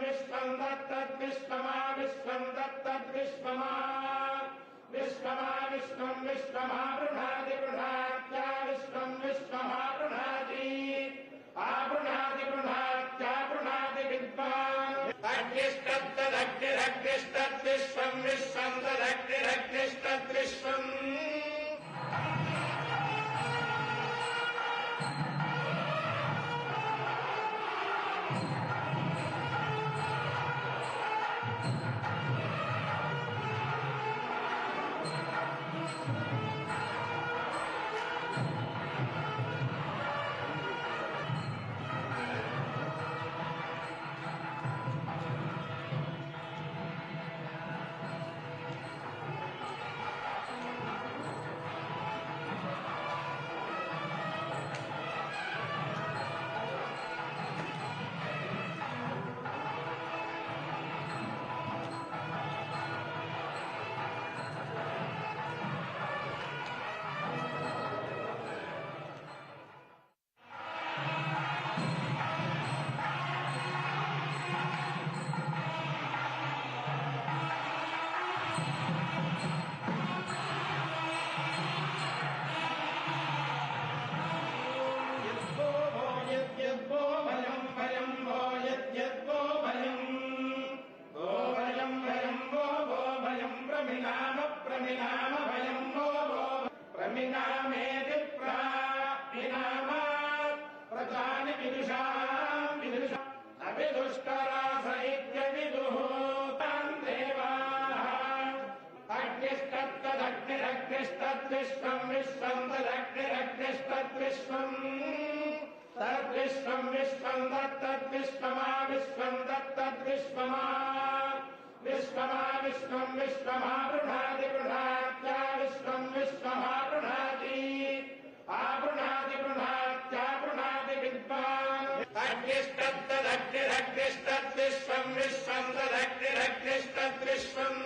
विश्वं दत्तद्विश्वमा विश्वं दत्तद्विश्वमा विश्वमा विश्वं विश्वमा गृह्णाति गृह्णात्या विश्वं विश्वमा गृह्णाति आगृह्णाति गृह्णात्या गृह्णाति विद्वान् अग्निस्तद्दग्निरग्निस्तद्विश्वं विश्वं तदग्निरग्निस्तद्विश्वम् तद्विश्वं विश्वं तदग्निरग्निस्तद्विश्वम् तद्विश्वं विश्वं दत्तद्विश्वमा विश्वं दत्तद्विश्वमा विश्वमा विश्वं विश्वमा गृह्णाति गृह्णात्या विश्वं विश्वमा गृह्णाति आगृह्णाति गृह्णात्या गृह्णाति विद्वान् अग्निस्तद्दग्निरग्निस्तद्विश्वं विश्वं तदग्निरग्निस्तद्विश्वम्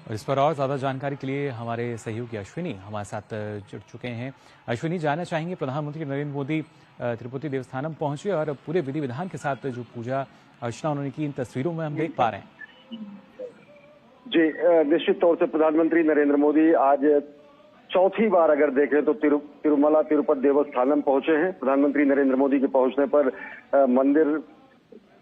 और इस पर और ज्यादा जानकारी के लिए हमारे सहयोगी अश्विनी हमारे साथ जुड़ चुके हैं। अश्विनी, जानना चाहेंगे, प्रधानमंत्री नरेंद्र मोदी तिरुपति देवस्थानम पहुंचे और पूरे विधि विधान के साथ जो पूजा अर्चना उन्होंने की, इन तस्वीरों में हम देख पा रहे हैं। जी, निश्चित तौर से प्रधानमंत्री नरेंद्र मोदी आज चौथी बार अगर देखें तो तिरुमला तिरुपति देवस्थानम पहुंचे हैं। प्रधानमंत्री नरेंद्र मोदी के पहुंचने पर मंदिर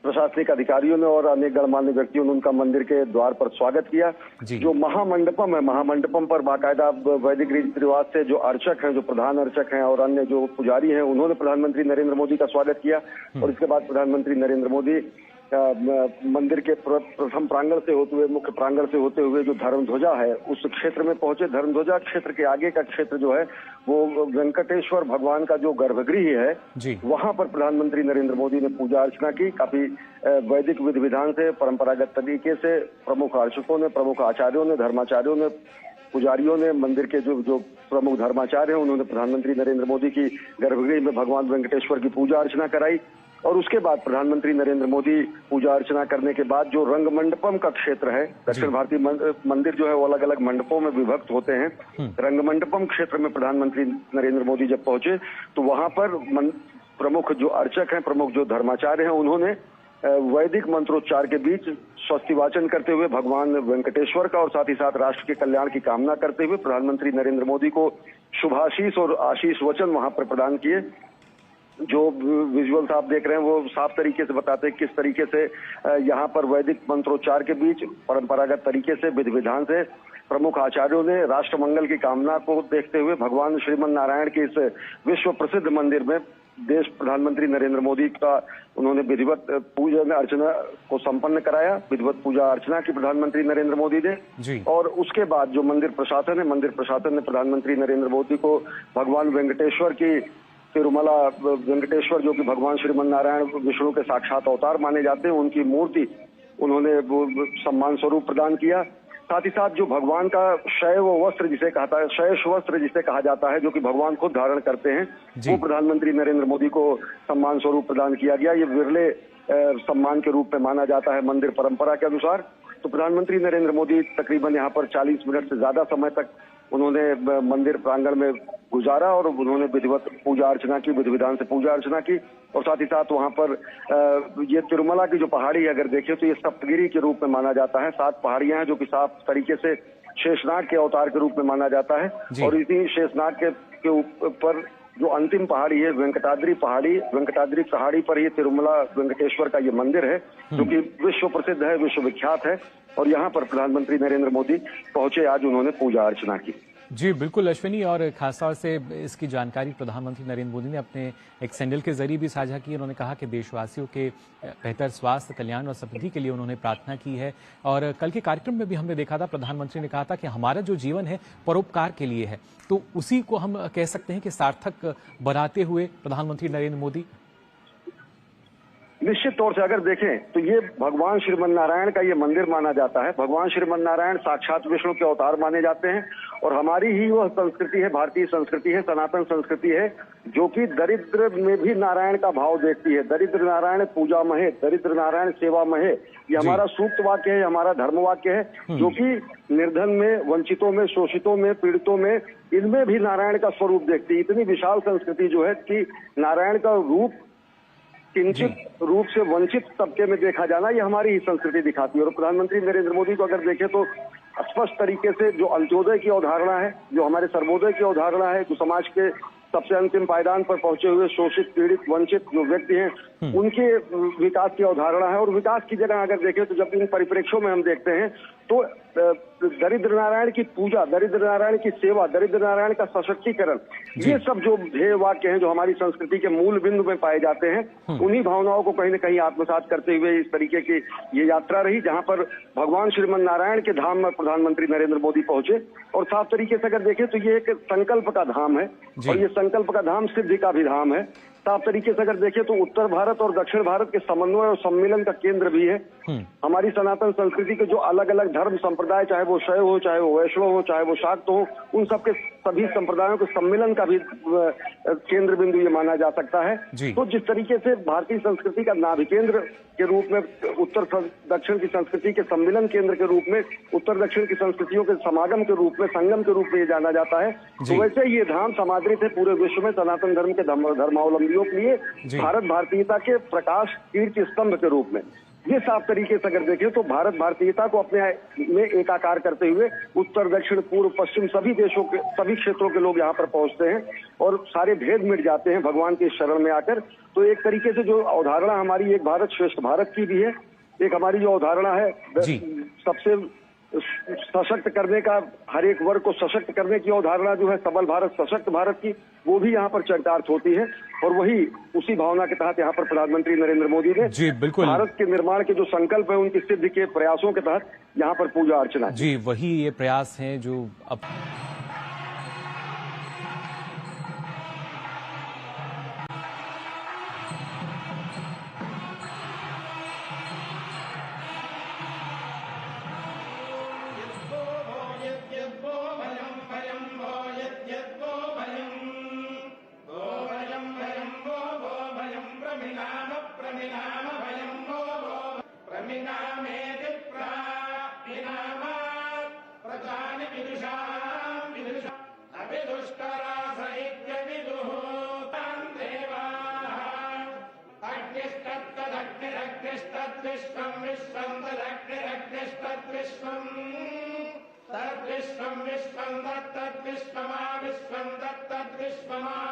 प्रशासनिक अधिकारियों ने और अन्य गणमान्य व्यक्तियों ने उनका मंदिर के द्वार पर स्वागत किया। जो महामंडपम है, महामंडपम पर बाकायदा वैदिक रीति रिवाज से जो अर्चक हैं, जो प्रधान अर्चक हैं और अन्य जो पुजारी हैं, उन्होंने प्रधानमंत्री नरेंद्र मोदी का स्वागत किया। और इसके बाद प्रधानमंत्री नरेंद्र मोदी मंदिर के प्रथम प्रांगण से होते हुए, मुख्य प्रांगण से होते हुए जो धर्मध्वजा है उस क्षेत्र में पहुंचे। धर्मध्वजा क्षेत्र के आगे का क्षेत्र जो है वो वेंकटेश्वर भगवान का जो गर्भगृह है, वहां पर प्रधानमंत्री नरेंद्र मोदी ने पूजा अर्चना की। काफी वैदिक विधि विधान से, परंपरागत तरीके से प्रमुख अर्चकों ने, प्रमुख आचार्यों ने, धर्माचार्यों ने, पुजारियों ने, मंदिर के जो प्रमुख धर्माचार्य हैं, उन्होंने प्रधानमंत्री नरेंद्र मोदी की गर्भगृह में भगवान वेंकटेश्वर की पूजा अर्चना कराई। और उसके बाद प्रधानमंत्री नरेंद्र मोदी पूजा अर्चना करने के बाद जो रंग मंडपम का क्षेत्र है, दक्षिण भारतीय मंदिर जो है वो अलग अलग मंडपों में विभक्त होते हैं। रंग मंडपम क्षेत्र में प्रधानमंत्री नरेंद्र मोदी जब पहुंचे तो वहां पर प्रमुख जो अर्चक हैं, प्रमुख जो धर्माचार्य हैं, उन्होंने वैदिक मंत्रोच्चार के बीच स्वस्ति वाचन करते हुए भगवान वेंकटेश्वर का और साथ ही साथ राष्ट्र के कल्याण की कामना करते हुए प्रधानमंत्री नरेंद्र मोदी को शुभाशीष और आशीष वचन वहां पर प्रदान किए। जो विजुअल्स आप देख रहे हैं वो साफ तरीके से बताते हैं किस तरीके से यहाँ पर वैदिक मंत्रोच्चार के बीच परंपरागत तरीके से विधि विधान से प्रमुख आचार्यों ने राष्ट्र मंगल की कामना को देखते हुए भगवान श्रीमन नारायण के इस विश्व प्रसिद्ध मंदिर में देश प्रधानमंत्री नरेंद्र मोदी का उन्होंने विधिवत पूजन अर्चना को संपन्न कराया। विधिवत पूजा अर्चना की प्रधानमंत्री नरेंद्र मोदी ने जी। और उसके बाद जो मंदिर प्रशासन ने प्रधानमंत्री नरेंद्र मोदी को भगवान वेंकटेश्वर की तिरुमला वेंकटेश्वर जो कि भगवान श्रीमन नारायण विष्णु के साक्षात अवतार माने जाते हैं, उनकी मूर्ति उन्होंने सम्मान स्वरूप प्रदान किया। साथ ही साथ जो भगवान का शैव वस्त्र जिसे कहता है, शैष वस्त्र जिसे कहा जाता है, जो कि भगवान खुद धारण करते हैं, वो प्रधानमंत्री नरेंद्र मोदी को सम्मान स्वरूप प्रदान किया गया। ये विरले सम्मान के रूप में माना जाता है मंदिर परंपरा के अनुसार। तो प्रधानमंत्री नरेंद्र मोदी तकरीबन यहाँ पर 40 मिनट से ज्यादा समय तक उन्होंने मंदिर प्रांगण में गुजारा और उन्होंने विधिवत पूजा अर्चना की, विधि विधान से पूजा अर्चना की। और साथ ही साथ वहां पर ये तिरुमला की जो पहाड़ी है, अगर देखें तो ये सप्तगिरी के रूप में माना जाता है। 7 पहाड़ियां हैं जो कि साफ तरीके से शेषनाग के अवतार के रूप में माना जाता है। और इसी शेषनाग के ऊपर जो अंतिम पहाड़ी है वेंकटाद्रि पहाड़ी पर ये तिरुमला वेंकटेश्वर का ये मंदिर है, जो कि विश्व प्रसिद्ध है, विश्वविख्यात है। और यहाँ पर प्रधानमंत्री नरेंद्र मोदी पहुंचे, आज उन्होंने पूजा अर्चना की। जी बिल्कुल अश्विनी, और खासतौर से इसकी जानकारी प्रधानमंत्री नरेंद्र मोदी ने अपने एक सैंडल के जरिए भी साझा की। उन्होंने कहा कि देशवासियों के बेहतर स्वास्थ्य, कल्याण और समृद्धि के लिए उन्होंने प्रार्थना की है। और कल के कार्यक्रम में भी हमने देखा था, प्रधानमंत्री ने कहा था कि हमारा जो जीवन है परोपकार के लिए है। तो उसी को हम कह सकते हैं कि सार्थक बनाते हुए प्रधानमंत्री नरेंद्र मोदी निश्चित तौर से अगर देखें तो ये भगवान श्रीमन नारायण का ये मंदिर माना जाता है। भगवान श्रीमन नारायण साक्षात विष्णु के अवतार माने जाते हैं। और हमारी ही वह संस्कृति है, भारतीय संस्कृति है, सनातन संस्कृति है, जो कि दरिद्र में भी नारायण का भाव देखती है। दरिद्र नारायण पूजा महे, दरिद्र नारायण सेवा महे, ये हमारा सूक्त वाक्य है, हमारा धर्म वाक्य है, जो कि निर्धन में, वंचितों में, शोषितों में, पीड़ितों में, इनमें भी नारायण का स्वरूप देखती है। इतनी विशाल संस्कृति जो है कि नारायण का रूप किंचित रूप से वंचित तबके में देखा जाना, ये हमारी ही संस्कृति दिखाती है। और प्रधानमंत्री नरेंद्र मोदी को अगर देखें तो स्पष्ट तरीके से जो अंत्योदय की अवधारणा है, जो हमारे सर्वोदय की अवधारणा है, जो समाज के सबसे अंतिम पायदान पर पहुंचे हुए शोषित, पीड़ित, वंचित जो व्यक्ति हैं, उनके विकास की अवधारणा है। और विकास की जगह अगर देखें तो जब इन परिप्रेक्ष्यों में हम देखते हैं तो दरिद्र नारायण की पूजा, दरिद्र नारायण की सेवा, दरिद्र नारायण का सशक्तिकरण, ये सब जो ध्येय वाक्य हैं, जो हमारी संस्कृति के मूल बिंदु में पाए जाते हैं, उन्हीं भावनाओं को कहीं न कहीं आत्मसात करते हुए इस तरीके की ये यात्रा रही, जहां पर भगवान श्रीमन नारायण के धाम में प्रधानमंत्री नरेंद्र मोदी पहुंचे। और साफ तरीके से अगर देखें तो ये एक संकल्प का धाम है, और ये संकल्प का धाम सिद्धि का भी धाम है। साफ तरीके से अगर देखें तो उत्तर भारत और दक्षिण भारत के समन्वय और सम्मेलन का केंद्र भी है। हमारी सनातन संस्कृति के जो अलग अलग धर्म संप्रदाय, चाहे वो शैव हो, चाहे वो वैष्णव हो, चाहे वो शाक्त हो, उन सबके सभी संप्रदायों के सम्मेलन का भी केंद्र बिंदु ये माना जा सकता है। तो जिस तरीके से भारतीय संस्कृति का नाभि केंद्र के रूप में, उत्तर दक्षिण की संस्कृति के सम्मेलन केंद्र के रूप में, उत्तर दक्षिण की संस्कृतियों के समागम के रूप में, संगम के रूप में ये जाना जाता है, तो वैसे ये धाम समादृत है पूरे विश्व में सनातन धर्म के धर्मावलंबियों के लिए भारत भारतीयता के प्रकाश कीर्ति स्तंभ के रूप में। ये साफ तरीके से अगर देखें तो भारत भारतीयता को अपने में एकाकार करते हुए उत्तर, दक्षिण, पूर्व, पश्चिम सभी देशों के, सभी क्षेत्रों के लोग यहाँ पर पहुंचते हैं और सारे भेद मिट जाते हैं भगवान के शरण में आकर। तो एक तरीके से जो अवधारणा हमारी एक भारत श्रेष्ठ भारत की भी है, एक हमारी जो अवधारणा है सबसे सशक्त करने का, हर एक वर्ग को सशक्त करने की अवधारणा जो है सबल भारत, सशक्त भारत की, वो भी यहाँ पर चरितार्थ होती है। और वही उसी भावना के तहत यहाँ पर प्रधानमंत्री नरेंद्र मोदी ने भारत के निर्माण के जो संकल्प है उनकी सिद्धि के प्रयासों के तहत यहाँ पर पूजा अर्चना। जी वही ये प्रयास है जो अब विश्वमा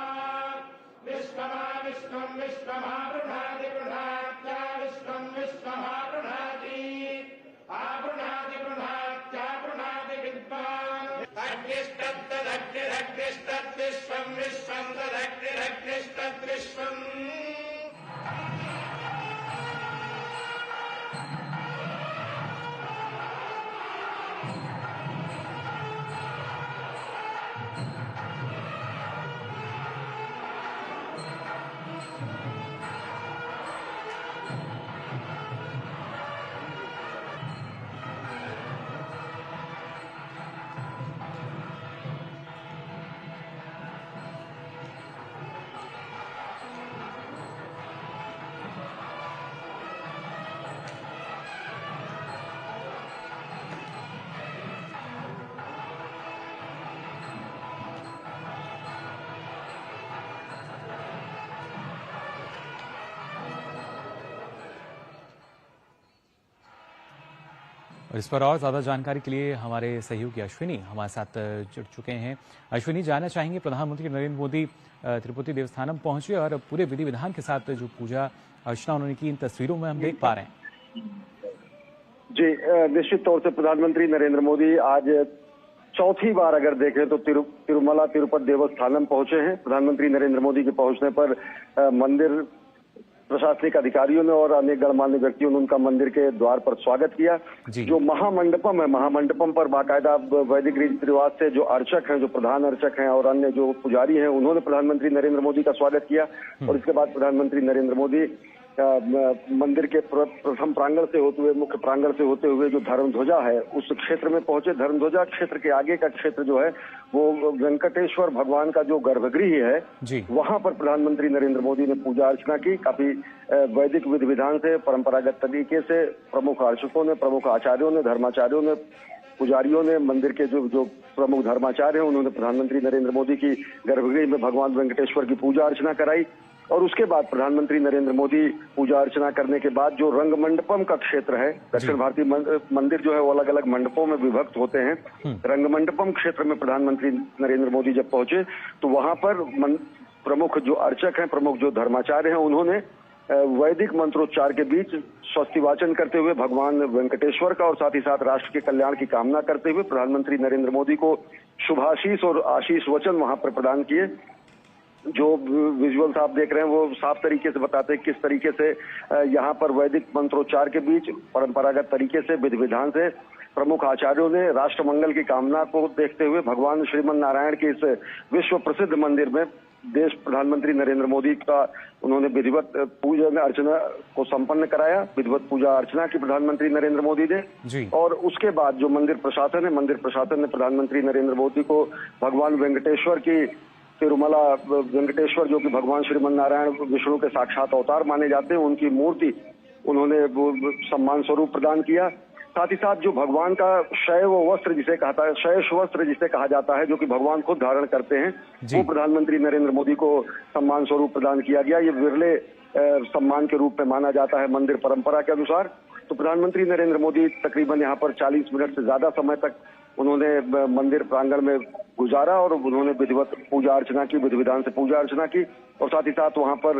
और इस पर और ज्यादा जानकारी के लिए हमारे सहयोगी अश्विनी हमारे साथ जुड़ चुके हैं। अश्विनी, जानना चाहेंगे प्रधानमंत्री नरेंद्र मोदी तिरुपति देवस्थानम पहुंचे और पूरे विधि विधान के साथ जो पूजा अर्चना उन्होंने की, इन तस्वीरों में हम देख पा रहे हैं। जी, निश्चित तौर से प्रधानमंत्री नरेंद्र मोदी आज चौथी बार अगर देखें तो तिरुमला तिरुपति देवस्थानम पहुंचे हैं। प्रधानमंत्री नरेंद्र मोदी के पहुंचने पर मंदिर प्रशासनिक अधिकारियों ने और अन्य गणमान्य व्यक्तियों ने उनका मंदिर के द्वार पर स्वागत किया। जो महामंडपम है, महामंडपम पर बाकायदा वैदिक रीति रिवाज से जो अर्चक हैं, जो प्रधान अर्चक हैं और अन्य जो पुजारी हैं, उन्होंने प्रधानमंत्री नरेंद्र मोदी का स्वागत किया। और इसके बाद प्रधानमंत्री नरेंद्र मोदी मंदिर के प्रथम प्रांगण से होते हुए, मुख्य प्रांगण से होते हुए जो धर्मध्वजा है उस क्षेत्र में पहुंचे। धर्मध्वजा क्षेत्र के आगे का क्षेत्र जो है वो वेंकटेश्वर भगवान का जो गर्भगृह है, वहां पर प्रधानमंत्री नरेंद्र मोदी ने पूजा अर्चना की। काफी वैदिक विधि विधान से, परंपरागत तरीके से प्रमुख अर्चकों ने, प्रमुख आचार्यों ने, धर्माचार्यों ने, पुजारियों ने, मंदिर के जो प्रमुख धर्माचार्य हैं, उन्होंने प्रधानमंत्री नरेंद्र मोदी की गर्भगृह में भगवान वेंकटेश्वर की पूजा अर्चना कराई। और उसके बाद प्रधानमंत्री नरेंद्र मोदी पूजा अर्चना करने के बाद जो रंग मंडपम का क्षेत्र है, दक्षिण भारतीय मंदिर जो है वो अलग अलग मंडपों में विभक्त होते हैं। रंग मंडपम क्षेत्र में प्रधानमंत्री नरेंद्र मोदी जब पहुंचे तो वहां पर प्रमुख जो अर्चक हैं, प्रमुख जो धर्माचार्य हैं, उन्होंने वैदिक मंत्रोच्चार के बीच स्वस्ति वाचन करते हुए भगवान वेंकटेश्वर का और साथ ही साथ राष्ट्र के कल्याण की कामना करते हुए प्रधानमंत्री नरेंद्र मोदी को शुभाशीष और आशीष वचन वहां पर प्रदान किए। जो विजुअल्स आप देख रहे हैं वो साफ तरीके से बताते हैं किस तरीके से यहाँ पर वैदिक मंत्रोच्चार के बीच परंपरागत तरीके से विधि विधान से प्रमुख आचार्यों ने राष्ट्र मंगल की कामना को देखते हुए भगवान श्रीमन नारायण के इस विश्व प्रसिद्ध मंदिर में देश प्रधानमंत्री नरेंद्र मोदी का उन्होंने विधिवत पूजा अर्चना को संपन्न कराया। विधिवत पूजा अर्चना की प्रधानमंत्री नरेंद्र मोदी ने। और उसके बाद जो मंदिर प्रशासन ने प्रधानमंत्री नरेंद्र मोदी को भगवान वेंकटेश्वर की तिरुमला वेंकटेश्वर जो कि भगवान श्रीमन नारायण विष्णु के साक्षात अवतार माने जाते हैं, उनकी मूर्ति उन्होंने सम्मान स्वरूप प्रदान किया। साथ ही साथ जो भगवान का शैव वस्त्र जिसे कहता है, शैष वस्त्र जिसे कहा जाता है, जो कि भगवान खुद धारण करते हैं, वो प्रधानमंत्री नरेंद्र मोदी को सम्मान स्वरूप प्रदान किया गया। ये विरले सम्मान के रूप में माना जाता है मंदिर परंपरा के अनुसार। तो प्रधानमंत्री नरेंद्र मोदी तकरीबन यहाँ पर 40 मिनट से ज्यादा समय तक उन्होंने मंदिर प्रांगण में गुजारा और उन्होंने विधिवत पूजा अर्चना की, विधि विधान से पूजा अर्चना की। और साथ ही साथ वहां पर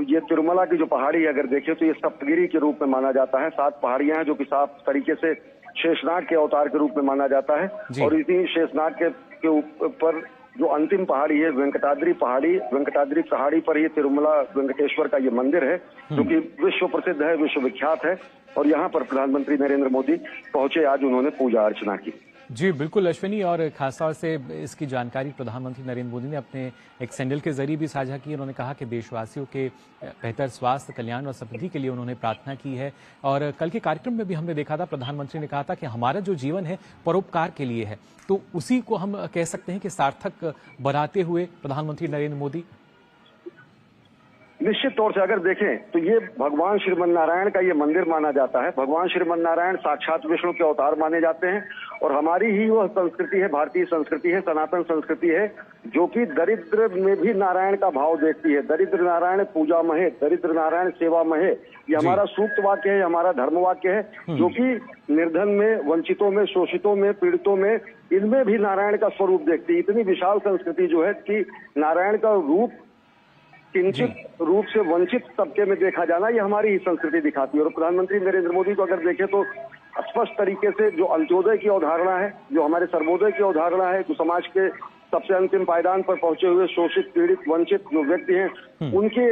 ये तिरुमला की जो पहाड़ी अगर देखें तो ये सप्तगिरी के रूप में माना जाता है। 7 पहाड़ियां हैं जो कि साफ तरीके से शेषनाग के अवतार के रूप में माना जाता है। और इसी शेषनाग के ऊपर जो अंतिम पहाड़ी है वेंकटाद्रि पहाड़ी पर ही तिरुमला वेंकटेश्वर का ये मंदिर है जो कि विश्व प्रसिद्ध है, विश्वविख्यात है। और यहाँ पर प्रधानमंत्री नरेंद्र मोदी पहुंचे, आज उन्होंने पूजा अर्चना की। जी बिल्कुल अश्विनी, और खासतौर से इसकी जानकारी प्रधानमंत्री नरेंद्र मोदी ने अपने एक सैंडल के जरिए भी साझा की। उन्होंने कहा कि देशवासियों के बेहतर स्वास्थ्य, कल्याण और समृद्धि के लिए उन्होंने प्रार्थना की है। और कल के कार्यक्रम में भी हमने देखा था, प्रधानमंत्री ने कहा था कि हमारा जो जीवन है परोपकार के लिए है। तो उसी को हम कह सकते हैं कि सार्थक बनाते हुए प्रधानमंत्री नरेंद्र मोदी निश्चित तौर से अगर देखें तो ये भगवान श्रीमन नारायण का ये मंदिर माना जाता है। भगवान श्रीमन नारायण साक्षात विष्णु के अवतार माने जाते हैं। और हमारी ही वह संस्कृति है, भारतीय संस्कृति है, सनातन संस्कृति है, जो कि दरिद्र में भी नारायण का भाव देखती है। दरिद्र नारायण पूजा महे, दरिद्र नारायण सेवा महे, ये हमारा सूक्त वाक्य है, हमारा धर्म वाक्य है, जो कि निर्धन में, वंचितों में, शोषितों में, पीड़ितों में, इनमें भी नारायण का स्वरूप देखती है। इतनी विशाल संस्कृति जो है कि नारायण का रूप किंचित रूप से वंचित तबके में देखा जाना, ये हमारी ही संस्कृति दिखाती है। और प्रधानमंत्री नरेंद्र मोदी को अगर देखें तो स्पष्ट तरीके से जो अंत्योदय की अवधारणा है, जो हमारे सर्वोदय की अवधारणा है, जो समाज के सबसे अंतिम पायदान पर पहुंचे हुए शोषित, पीड़ित, वंचित जो व्यक्ति हैं, उनके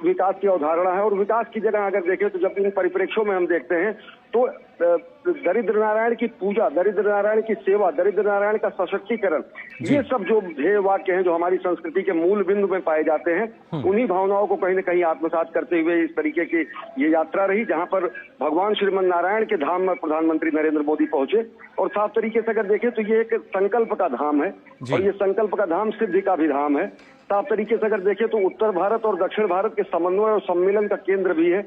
विकास की अवधारणा है। और विकास की जगह अगर देखें तो जब इन परिप्रेक्ष्यों में हम देखते हैं तो दरिद्र नारायण की पूजा, दरिद्र नारायण की सेवा, दरिद्र नारायण का सशक्तिकरण, ये सब जो ध्येय वाक्य हैं जो हमारी संस्कृति के मूल बिंदु में पाए जाते हैं, उन्हीं भावनाओं को कहीं न कहीं आत्मसात करते हुए इस तरीके की ये यात्रा रही, जहां पर भगवान श्रीमन नारायण के धाम में प्रधानमंत्री नरेंद्र मोदी पहुंचे। और साफ तरीके से अगर देखें तो ये एक संकल्प का धाम है और ये संकल्प का धाम सिद्धि का भी धाम है। साफ तरीके से अगर देखें तो उत्तर भारत और दक्षिण भारत के समन्वय और सम्मेलन का केंद्र भी है।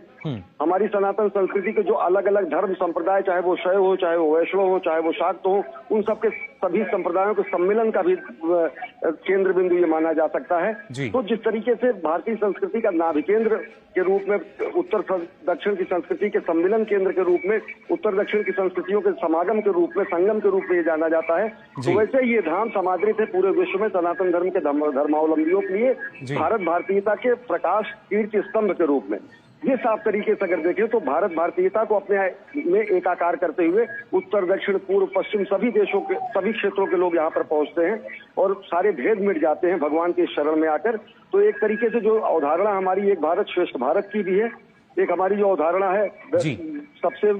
हमारी सनातन संस्कृति के जो अलग अलग धर्म संप्रदाय, चाहे वो शैव हो, चाहे वो वैष्णव हो, चाहे वो शाक्त हो, उन सबके सभी संप्रदायों के सम्मेलन का भी केंद्र बिंदु ये माना जा सकता है। तो जिस तरीके से भारतीय संस्कृति का नाभिकेंद्र के रूप में, उत्तर दक्षिण की संस्कृति के सम्मेलन केंद्र के रूप में, उत्तर दक्षिण की संस्कृतियों के समागम के रूप में, संगम के रूप में ये जाना जाता है, तो वैसे ये धाम समादृत है पूरे विश्व में सनातन धर्म के धर्मावलंबियों के लिए भारत भारतीयता के प्रकाश कीर्ति स्तंभ के रूप में। ये साफ तरीके से अगर देखें तो भारत भारतीयता को अपने में एकाकार करते हुए उत्तर दक्षिण पूर्व पश्चिम सभी देशों के, सभी क्षेत्रों के लोग यहाँ पर पहुंचते हैं और सारे भेद मिट जाते हैं भगवान के शरण में आकर। तो एक तरीके से जो अवधारणा हमारी एक भारत श्रेष्ठ भारत की भी है, एक हमारी जो अवधारणा है सबसे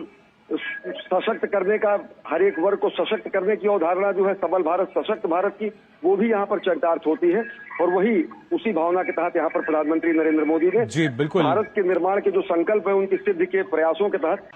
सशक्त करने का, हर एक वर्ग को सशक्त करने की अवधारणा जो है सबल भारत सशक्त भारत की, वो भी यहाँ पर चरितार्थ होती है। और वही उसी भावना के तहत यहाँ पर प्रधानमंत्री नरेंद्र मोदी ने भारत के निर्माण के जो संकल्प है उनकी सिद्धि के प्रयासों के तहत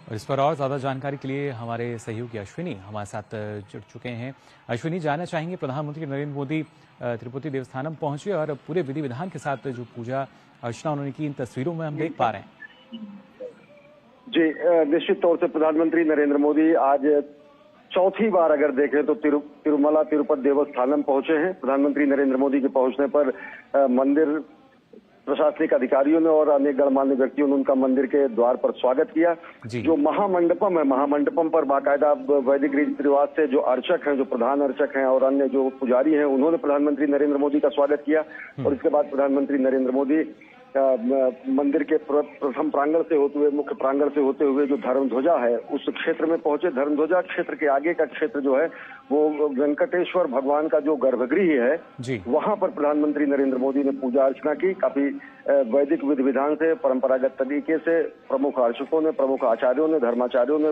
और इस पर और ज्यादा जानकारी के लिए हमारे सहयोगी अश्विनी हमारे साथ जुड़ चुके हैं। अश्विनी, जानना चाहेंगे प्रधानमंत्री नरेंद्र मोदी तिरुपति देवस्थानम पहुंचे और पूरे विधि विधान के साथ जो पूजा अर्चना उन्होंने की, इन तस्वीरों में हम देख पा रहे हैं। जी, निश्चित तौर से प्रधानमंत्री नरेंद्र मोदी आज चौथी बार अगर देखें तो तिरुमला तिरुपति देवस्थानम पहुंचे हैं। प्रधानमंत्री नरेंद्र मोदी के पहुंचने पर मंदिर प्रशासनिक अधिकारियों ने और अनेक गणमान्य व्यक्तियों ने उनका मंदिर के द्वार पर स्वागत किया। जो महामंडपम है, महामंडपम पर बाकायदा वैदिक रीति रिवाज से जो अर्चक हैं, जो प्रधान अर्चक हैं और अन्य जो पुजारी हैं, उन्होंने प्रधानमंत्री नरेंद्र मोदी का स्वागत किया। और इसके बाद प्रधानमंत्री नरेंद्र मोदी मंदिर के प्रथम प्रांगण से होते हुए, मुख्य प्रांगण से होते हुए जो धर्मध्वजा है उस क्षेत्र में पहुंचे। धर्मध्वजा क्षेत्र के आगे का क्षेत्र जो है वो वेंकटेश्वर भगवान का जो गर्भगृह है वहां पर प्रधानमंत्री नरेंद्र मोदी ने पूजा अर्चना की। काफी वैदिक विधि विधान से, परंपरागत तरीके से प्रमुख अर्चकों ने, प्रमुख आचार्यों ने, धर्माचार्यों ने,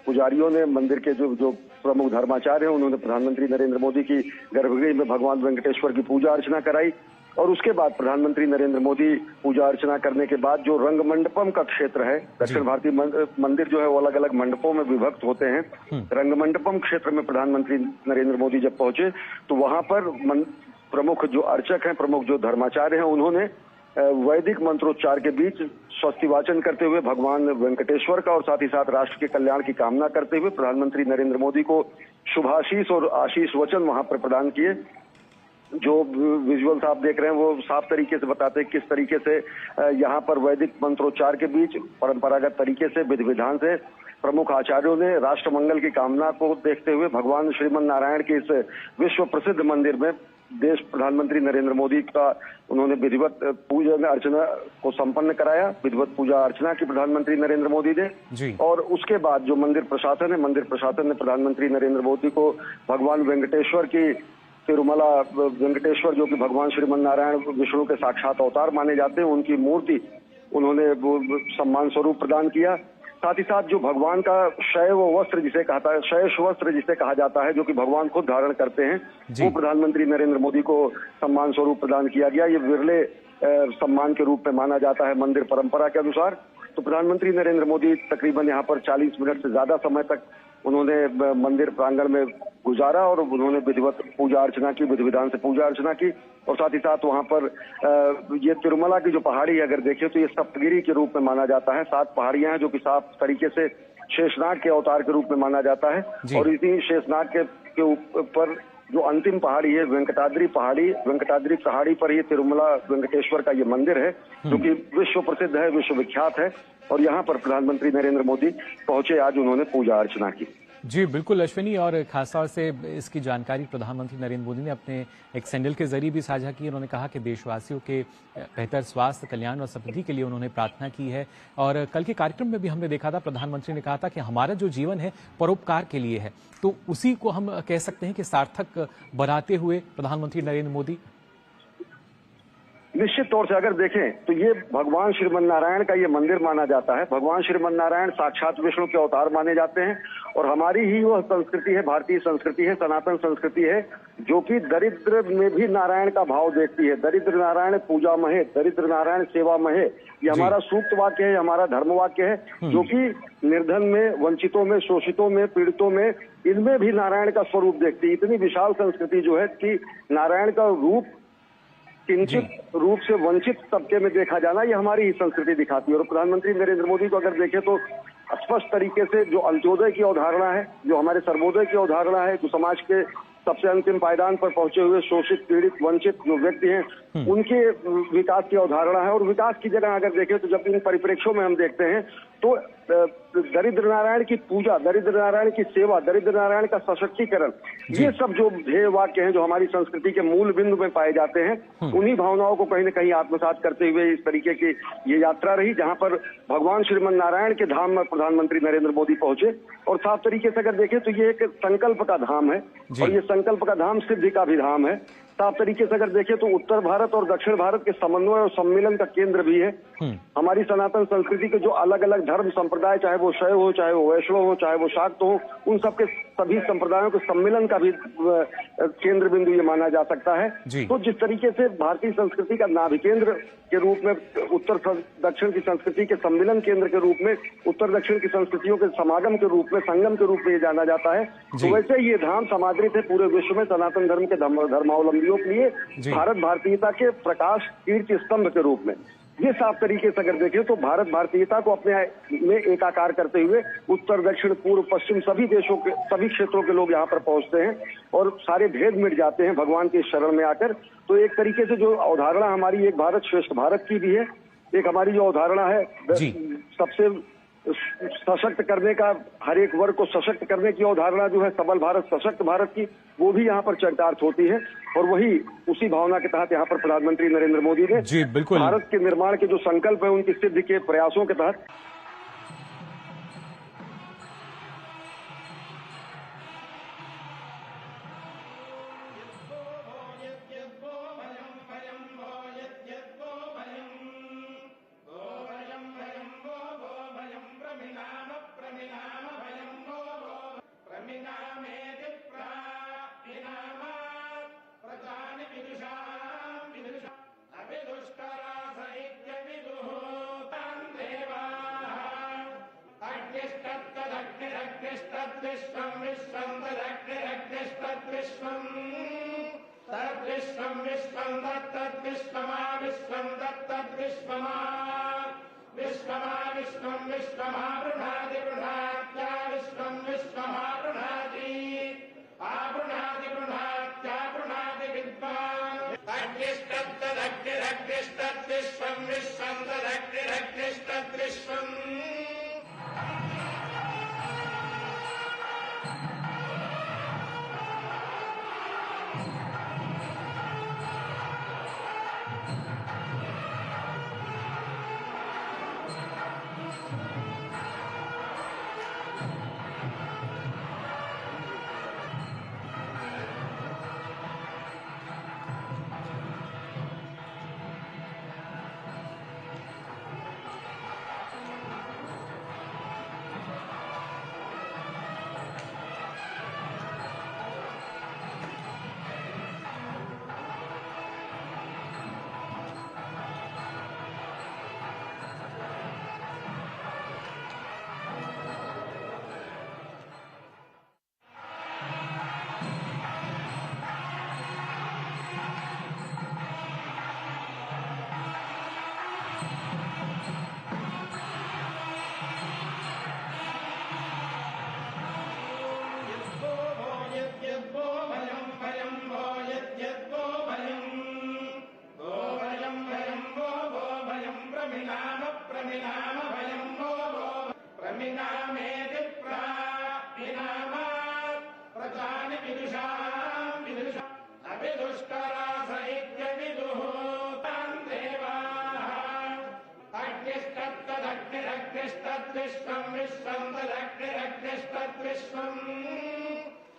पुजारियों ने, मंदिर के जो प्रमुख धर्माचार्य हैं उन्होंने प्रधानमंत्री नरेंद्र मोदी की गर्भगृह में भगवान वेंकटेश्वर की पूजा अर्चना कराई। और उसके बाद प्रधानमंत्री नरेंद्र मोदी पूजा अर्चना करने के बाद जो रंग मंडपम का क्षेत्र है, दक्षिण भारतीय मंदिर जो है वो अलग अलग मंडपों में विभक्त होते हैं। रंग मंडपम क्षेत्र में प्रधानमंत्री नरेंद्र मोदी जब पहुंचे तो वहां पर प्रमुख जो अर्चक हैं, प्रमुख जो धर्माचार्य हैं, उन्होंने वैदिक मंत्रोच्चार के बीच स्वस्ति वाचन करते हुए भगवान वेंकटेश्वर का और साथ ही साथ राष्ट्र के कल्याण की कामना करते हुए प्रधानमंत्री नरेंद्र मोदी को शुभाशीष और आशीष वचन वहां पर प्रदान किए। जो विजुअल्स आप देख रहे हैं वो साफ तरीके से बताते हैं किस तरीके से यहाँ पर वैदिक मंत्रोच्चार के बीच परंपरागत तरीके से, विधि विधान से प्रमुख आचार्यों ने राष्ट्र मंगल की कामना को देखते हुए भगवान श्रीमन नारायण के इस विश्व प्रसिद्ध मंदिर में देश प्रधानमंत्री नरेंद्र मोदी का उन्होंने विधिवत पूजा अर्चना को संपन्न कराया। विधिवत पूजा अर्चना की प्रधानमंत्री नरेंद्र मोदी ने। और उसके बाद जो मंदिर प्रशासन है, मंदिर प्रशासन ने प्रधानमंत्री नरेंद्र मोदी को भगवान वेंकटेश्वर की तिरुमला वेंकटेश्वर जो कि भगवान श्रीमन नारायण विष्णु के साक्षात अवतार माने जाते हैं, उनकी मूर्ति उन्होंने सम्मान स्वरूप प्रदान किया। साथ ही साथ जो भगवान का शैव वस्त्र जिसे कहता है, शैष वस्त्र जिसे कहा जाता है, जो कि भगवान खुद धारण करते हैं, वो प्रधानमंत्री नरेंद्र मोदी को सम्मान स्वरूप प्रदान किया गया। ये विरले सम्मान के रूप में माना जाता है मंदिर परंपरा के अनुसार। तो प्रधानमंत्री नरेंद्र मोदी तकरीबन यहाँ पर 40 मिनट से ज्यादा समय तक उन्होंने मंदिर प्रांगण में गुजारा और उन्होंने विधिवत पूजा अर्चना की, विधि विधान से पूजा अर्चना की। और साथ ही साथ वहां पर ये तिरुमला की जो पहाड़ी है अगर देखें तो ये सप्तगिरी के रूप में माना जाता है। 7 पहाड़ियां हैं जो कि साफ तरीके से शेषनाग के अवतार के रूप में माना जाता है। और इसी शेषनाग के ऊपर जो अंतिम पहाड़ी है वेंकटाद्रि पहाड़ी पर ही तिरुमला वेंकटेश्वर का ये मंदिर है जो कि विश्व प्रसिद्ध है, विश्वविख्यात है। और यहाँ पर प्रधानमंत्री नरेंद्र मोदी पहुंचे, आज उन्होंने पूजा अर्चना की। जी बिल्कुल अश्विनी, और खासतौर से इसकी जानकारी प्रधानमंत्री नरेंद्र मोदी ने अपने एक सैंडल के जरिए भी साझा की। उन्होंने कहा कि देशवासियों के बेहतर स्वास्थ्य, कल्याण और समृद्धि के लिए उन्होंने प्रार्थना की है। और कल के कार्यक्रम में भी हमने देखा था, प्रधानमंत्री ने कहा था कि हमारा जो जीवन है परोपकार के लिए है। तो उसी को हम कह सकते हैं कि सार्थक बनाते हुए प्रधानमंत्री नरेंद्र मोदी निश्चित तौर से अगर देखें तो ये भगवान श्रीमन नारायण का ये मंदिर माना जाता है। भगवान श्रीमन नारायण साक्षात विष्णु के अवतार माने जाते हैं और हमारी ही वह संस्कृति है, भारतीय संस्कृति है, सनातन संस्कृति है जो कि दरिद्र में भी नारायण का भाव देखती है। दरिद्र नारायण पूजा महे, दरिद्र नारायण सेवा महे, ये हमारा सूक्त वाक्य है, हमारा धर्म वाक्य है जो कि निर्धन में, वंचितों में, शोषितों में, पीड़ितों में, इनमें भी नारायण का स्वरूप देखती है। इतनी विशाल संस्कृति जो है कि नारायण का रूप किंचित रूप से वंचित तबके में देखा जाना, ये हमारी ही संस्कृति दिखाती है। और प्रधानमंत्री नरेंद्र मोदी को अगर देखें तो स्पष्ट तरीके से जो अंत्योदय की अवधारणा है, जो हमारे सर्वोदय की अवधारणा है, जो समाज के सबसे अंतिम पायदान पर पहुंचे हुए शोषित, पीड़ित, वंचित जो व्यक्ति हैं, उनके विकास की अवधारणा है। और विकास की जगह अगर देखें तो जब इन परिप्रेक्ष्यों में हम देखते हैं तो दरिद्र नारायण की पूजा, दरिद्र नारायण की सेवा, दरिद्र नारायण का सशक्तिकरण, ये सब जो ध्येय वाक्य हैं जो हमारी संस्कृति के मूल बिंदु में पाए जाते हैं, उन्हीं भावनाओं को कहीं न कहीं आत्मसात करते हुए इस तरीके की ये यात्रा रही जहां पर भगवान श्रीमन नारायण के धाम में प्रधानमंत्री नरेंद्र मोदी पहुंचे। और साफ तरीके से अगर देखें तो ये एक संकल्प का धाम है और ये संकल्प का धाम सिद्धि का भी धाम है। साफ तरीके से अगर देखें तो उत्तर भारत और दक्षिण भारत के समन्वय और सम्मिलन का केंद्र भी है। हमारी सनातन संस्कृति के जो अलग अलग धर्म संप्रदाय, चाहे वो शैव हो, चाहे वो वैष्णव हो, चाहे वो शाक्त हो, उन सबके सभी संप्रदायों के सम्मिलन का भी केंद्र बिंदु ये माना जा सकता है। तो जिस तरीके से भारतीय संस्कृति का नाभि केंद्र के रूप में, उत्तर दक्षिण की संस्कृति के सम्मिलन केंद्र के रूप में, उत्तर दक्षिण की संस्कृतियों के समागम के रूप में, संगम के रूप में ये जाना जाता है, तो वैसे ये धाम समादृत है पूरे विश्व में सनातन धर्म के धर्मावलंबियों के लिए भारत भारतीयता के प्रकाश कीर्ति स्तंभ के रूप में। ये साफ तरीके से अगर देखें तो भारत भारतीयता को अपने में एकाकार करते हुए उत्तर दक्षिण पूर्व पश्चिम सभी देशों के सभी क्षेत्रों के लोग यहाँ पर पहुंचते हैं और सारे भेद मिट जाते हैं भगवान के शरण में आकर। तो एक तरीके से जो अवधारणा हमारी एक भारत श्रेष्ठ भारत की भी है, एक हमारी जो अवधारणा है सबसे सशक्त करने का, हर एक वर्ग को सशक्त करने की अवधारणा जो है सबल भारत सशक्त भारत की, वो भी यहाँ पर चरितार्थ होती है। और वही उसी भावना के तहत यहाँ पर प्रधानमंत्री नरेंद्र मोदी ने बिल्कुल भारत के निर्माण के जो संकल्प है उनकी सिद्धि के प्रयासों के तहत विश्वं विश्वं तदग्निरग्निस्तद्विश्वं तद्विश्वं विश्वं तत्तद्विश्वमा विश्वं तत्तद्विश्वमा विश्वमा विश्वं विश्वमा बृहदि बृहत्या विश्वं विश्वमा बृहदि आबृहदि बृहत्या बृहदि विद्वान् अग्निस्तद्ग्निरग्निस्तद्विश्वं विश्वं तदग्निरग्निस्तद्विश्वम् तद्विश्वं विश्वं तदग्निरग्निस्तद्विश्वं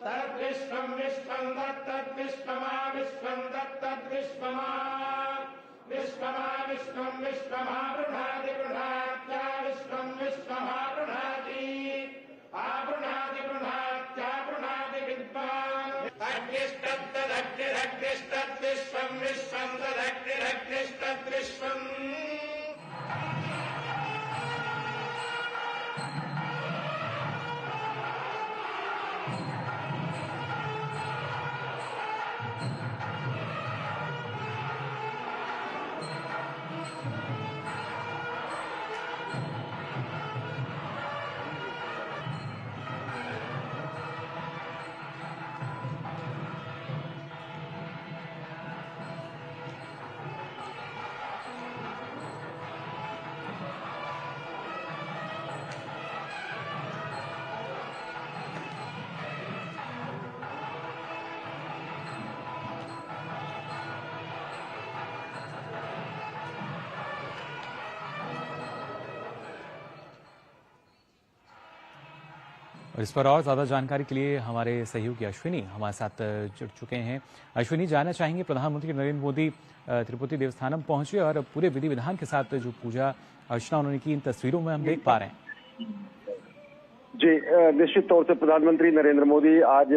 तद्विश्वं विश्वं तत्तद्विश्वमा विश्वं तत्तद्विश्वमा विश्वमा विश्वं विश्वमा बृहदि बृहत्या विश्वं विश्वमा बृहदि आबृहदि बृहत्या बृहदि विद्वान् अग्निस्तद्ग्निरग्निस्तद्विश्वं विश्वं तदग्निरग्निस्तद्विश्वम् और इस पर और ज्यादा जानकारी के लिए हमारे सहयोगी अश्विनी हमारे साथ जुड़ चुके हैं। अश्विनी, जानना चाहेंगे प्रधानमंत्री नरेंद्र मोदी तिरुपति देवस्थानम पहुंचे और पूरे विधि विधान के साथ जो पूजा अर्चना उन्होंने की, इन तस्वीरों में हम देख पा रहे हैं। जी, निश्चित तौर से प्रधानमंत्री नरेंद्र मोदी आज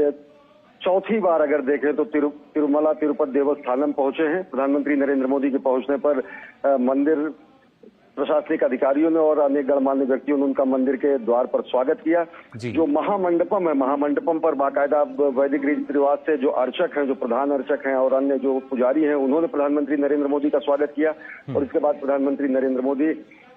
चौथी बार अगर देखें तो तिरुमला तिरुपति देवस्थानम पहुंचे हैं। प्रधानमंत्री नरेंद्र मोदी के पहुंचने पर मंदिर प्रशासनिक अधिकारियों ने और अनेक गणमान्य व्यक्तियों ने उनका मंदिर के द्वार पर स्वागत किया। जो महामंडपम है, महामंडपम पर बाकायदा वैदिक रीति रिवाज से जो अर्चक हैं, जो प्रधान अर्चक हैं और अन्य जो पुजारी हैं, उन्होंने प्रधानमंत्री नरेंद्र मोदी का स्वागत किया। और इसके बाद प्रधानमंत्री नरेंद्र मोदी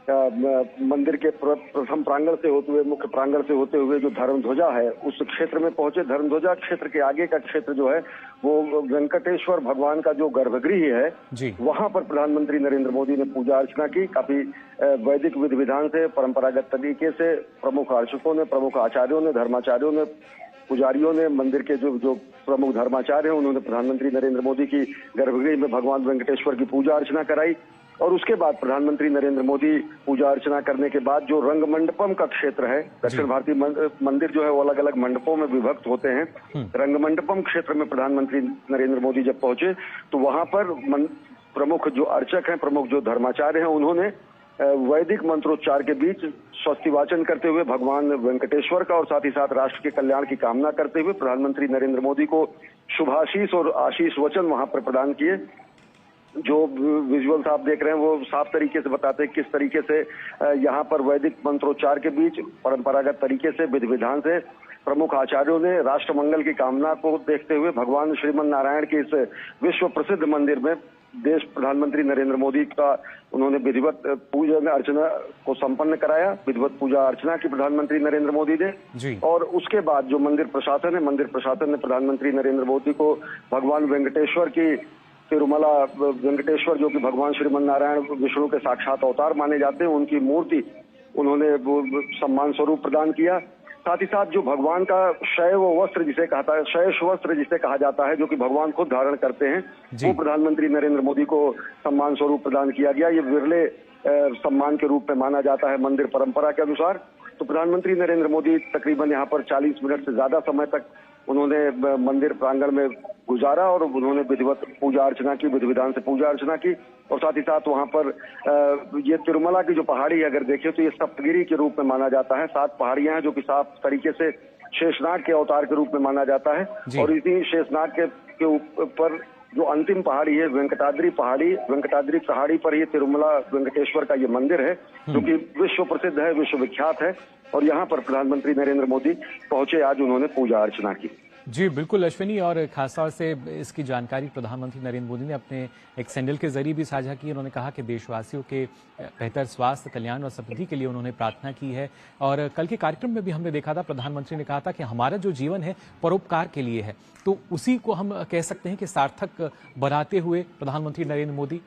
मंदिर के प्रथम प्रांगण से होते हुए, मुख्य प्रांगण से होते हुए जो धर्मध्वजा है उस क्षेत्र में पहुंचे। धर्मध्वजा क्षेत्र के आगे का क्षेत्र जो है वो वेंकटेश्वर भगवान का जो गर्भगृह है, वहां पर प्रधानमंत्री नरेंद्र मोदी ने पूजा अर्चना की। काफी वैदिक विधि विधान से, परंपरागत तरीके से प्रमुख अर्चकों ने, प्रमुख आचार्यों ने, धर्माचार्यों ने, पुजारियों ने, मंदिर के जो प्रमुख धर्माचार्य हैं, उन्होंने प्रधानमंत्री नरेंद्र मोदी की गर्भगृह में भगवान वेंकटेश्वर की पूजा अर्चना कराई। और उसके बाद प्रधानमंत्री नरेंद्र मोदी पूजा अर्चना करने के बाद जो रंग मंडपम का क्षेत्र है, दक्षिण भारतीय मंदिर जो है वो अलग अलग मंडपों में विभक्त होते हैं। रंग मंडपम क्षेत्र में प्रधानमंत्री नरेंद्र मोदी जब पहुंचे तो वहां पर प्रमुख जो अर्चक हैं, प्रमुख जो धर्माचार्य हैं, उन्होंने वैदिक मंत्रोच्चार के बीच स्वस्ति वाचन करते हुए भगवान वेंकटेश्वर का और साथ ही साथ राष्ट्र के कल्याण की कामना करते हुए प्रधानमंत्री नरेंद्र मोदी को शुभाशीष और आशीष वचन वहां पर प्रदान किए। जो विजुअल्स आप देख रहे हैं वो साफ तरीके से बताते हैं किस तरीके से यहाँ पर वैदिक मंत्रोच्चार के बीच परंपरागत तरीके से, विधि विधान से प्रमुख आचार्यों ने राष्ट्र मंगल की कामना को देखते हुए भगवान श्रीमन नारायण के इस विश्व प्रसिद्ध मंदिर में देश प्रधानमंत्री नरेंद्र मोदी का उन्होंने विधिवत पूजा अर्चना को संपन्न कराया। विधिवत पूजा अर्चना की प्रधानमंत्री नरेंद्र मोदी ने। और उसके बाद जो मंदिर प्रशासन ने प्रधानमंत्री नरेंद्र मोदी को भगवान वेंकटेश्वर की तिरुमला वेंकटेश्वर, जो कि भगवान श्रीमन नारायण विष्णु के साक्षात अवतार माने जाते हैं, उनकी मूर्ति उन्होंने सम्मान स्वरूप प्रदान किया। साथ ही साथ जो भगवान का शैव वस्त्र जिसे कहता है, शैष वस्त्र जिसे कहा जाता है, जो कि भगवान खुद धारण करते हैं, वो प्रधानमंत्री नरेंद्र मोदी को सम्मान स्वरूप प्रदान किया गया। ये विरले सम्मान के रूप में माना जाता है मंदिर परंपरा के अनुसार। तो प्रधानमंत्री नरेंद्र मोदी तकरीबन यहाँ पर 40 मिनट से ज्यादा समय तक उन्होंने मंदिर प्रांगण में गुजारा और उन्होंने विधिवत पूजा अर्चना की, विधि विधान से पूजा अर्चना की। और साथ ही साथ वहां पर ये तिरुमला की जो पहाड़ी है अगर देखें तो ये सप्तगिरी के रूप में माना जाता है। 7 पहाड़ियां हैं जो कि साफ तरीके से शेषनाग के अवतार के रूप में माना जाता है। और इसी शेषनाग के ऊपर जो अंतिम पहाड़ी है वेंकटाद्रि पहाड़ी पर ये तिरुमला वेंकटेश्वर का ये मंदिर है, जो कि विश्व प्रसिद्ध है, विश्वविख्यात है। और यहाँ पर प्रधानमंत्री नरेंद्र मोदी पहुंचे, आज उन्होंने पूजा अर्चना की। जी बिल्कुल अश्विनी, और खासतौर से इसकी जानकारी प्रधानमंत्री नरेंद्र मोदी ने अपने एक सैंडल के जरिए भी साझा की। उन्होंने कहा कि देशवासियों के बेहतर स्वास्थ्य, कल्याण और समृद्धि के लिए उन्होंने प्रार्थना की है। और कल के कार्यक्रम में भी हमने देखा था, प्रधानमंत्री ने कहा था कि हमारा जो जीवन है परोपकार के लिए है। तो उसी को हम कह सकते हैं कि सार्थक बनाते हुए प्रधानमंत्री नरेंद्र मोदी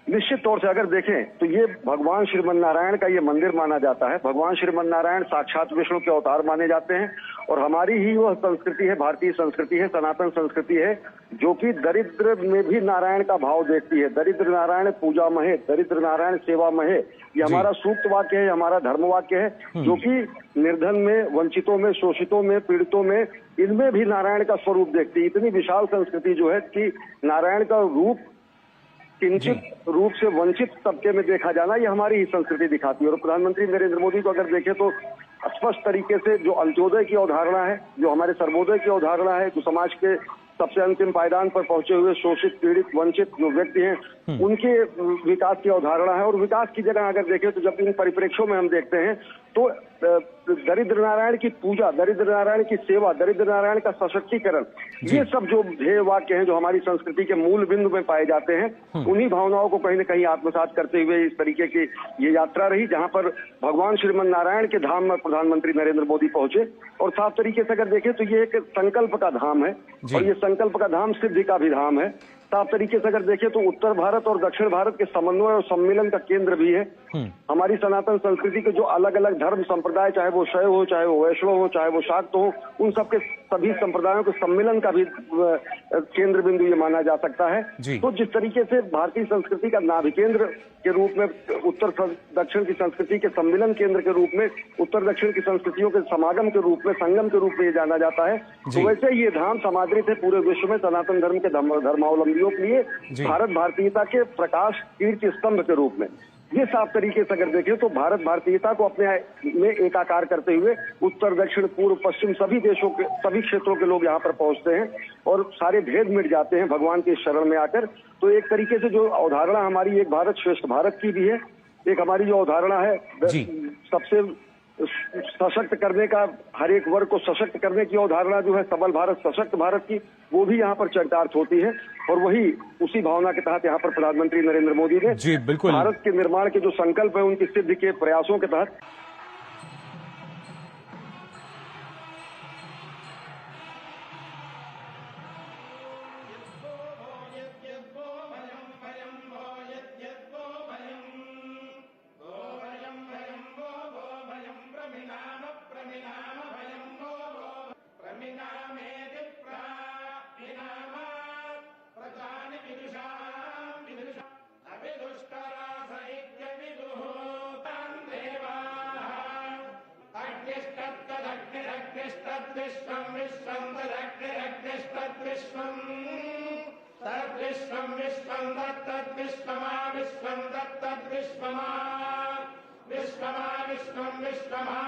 निश्चित तौर से अगर देखें तो ये भगवान श्रीमन नारायण का ये मंदिर माना जाता है। भगवान श्रीमन नारायण साक्षात विष्णु के अवतार माने जाते हैं। और हमारी ही वह संस्कृति है, भारतीय संस्कृति है, सनातन संस्कृति है, जो कि दरिद्र में भी नारायण का भाव देखती है। दरिद्र नारायण पूजा महे, दरिद्र नारायण सेवा महे, ये हमारा सूक्त वाक्य है, हमारा धर्म वाक्य है, जो कि निर्धन में, वंचितों में, शोषितों में, पीड़ितों में, इनमें भी नारायण का स्वरूप देखती है। इतनी विशाल संस्कृति जो है कि नारायण का रूप किंचित रूप से वंचित तबके में देखा जाना, ये हमारी ही संस्कृति दिखाती है। और प्रधानमंत्री नरेंद्र मोदी को अगर देखें तो स्पष्ट तरीके से जो अंत्योदय की अवधारणा है, जो हमारे सर्वोदय की अवधारणा है, जो समाज के सबसे अंतिम पायदान पर पहुंचे हुए शोषित, पीड़ित, वंचित जो व्यक्ति हैं, उनके विकास की अवधारणा है। और विकास की जगह अगर देखें तो जब इन परिप्रेक्ष्यों में हम देखते हैं तो दरिद्र नारायण की पूजा, दरिद्र नारायण की सेवा, दरिद्र नारायण का सशक्तिकरण, ये सब जो ध्येय वाक्य हैं जो हमारी संस्कृति के मूल बिंदु में पाए जाते हैं, उन्हीं भावनाओं को कहीं न कहीं आत्मसात करते हुए इस तरीके की ये यात्रा रही, जहां पर भगवान श्रीमन नारायण के धाम में प्रधानमंत्री नरेंद्र मोदी पहुंचे। और साफ तरीके से अगर देखें तो ये एक संकल्प का धाम है, और ये संकल्प का धाम सिद्धि का भी धाम है। साफ तरीके से अगर देखें तो उत्तर भारत और दक्षिण भारत के समन्वय और सम्मेलन का केंद्र भी है। हमारी सनातन संस्कृति के जो अलग अलग धर्म संप्रदाय, चाहे वो शैव हो, चाहे वो वैष्णव हो, चाहे वो शाक्त हो, उन सबके सभी संप्रदायों के सम्मेलन का भी केंद्र बिंदु ये माना जा सकता है। तो जिस तरीके से भारतीय संस्कृति का नाभि केंद्र के रूप में, उत्तर दक्षिण की संस्कृति के सम्मेलन केंद्र के रूप में, उत्तर दक्षिण की संस्कृतियों के समागम के रूप में, संगम के रूप में ये जाना जाता है, तो वैसे ये धाम समादृत है पूरे विश्व में सनातन धर्म के धर्मावलंबियों के लिए भारत भारतीयता के प्रकाश कीर्ति स्तंभ के रूप में। ये साफ तरीके से अगर देखें तो भारत भारतीयता को अपने में एकाकार करते हुए उत्तर दक्षिण पूर्व पश्चिम सभी देशों के सभी क्षेत्रों के लोग यहाँ पर पहुंचते हैं और सारे भेद मिट जाते हैं भगवान के शरण में आकर। तो एक तरीके से जो अवधारणा हमारी एक भारत श्रेष्ठ भारत की भी है, एक हमारी जो अवधारणा है सबसे सशक्त करने का, हर एक वर्ग को सशक्त करने की अवधारणा जो है सबल भारत सशक्त भारत की, वो भी यहाँ पर चरितार्थ होती है। और वही उसी भावना के तहत यहाँ पर प्रधानमंत्री नरेंद्र मोदी ने जी बिल्कुल भारत के निर्माण के जो संकल्प है उनकी सिद्धि के प्रयासों के तहत विश्वमा विश्वमा विश्वमा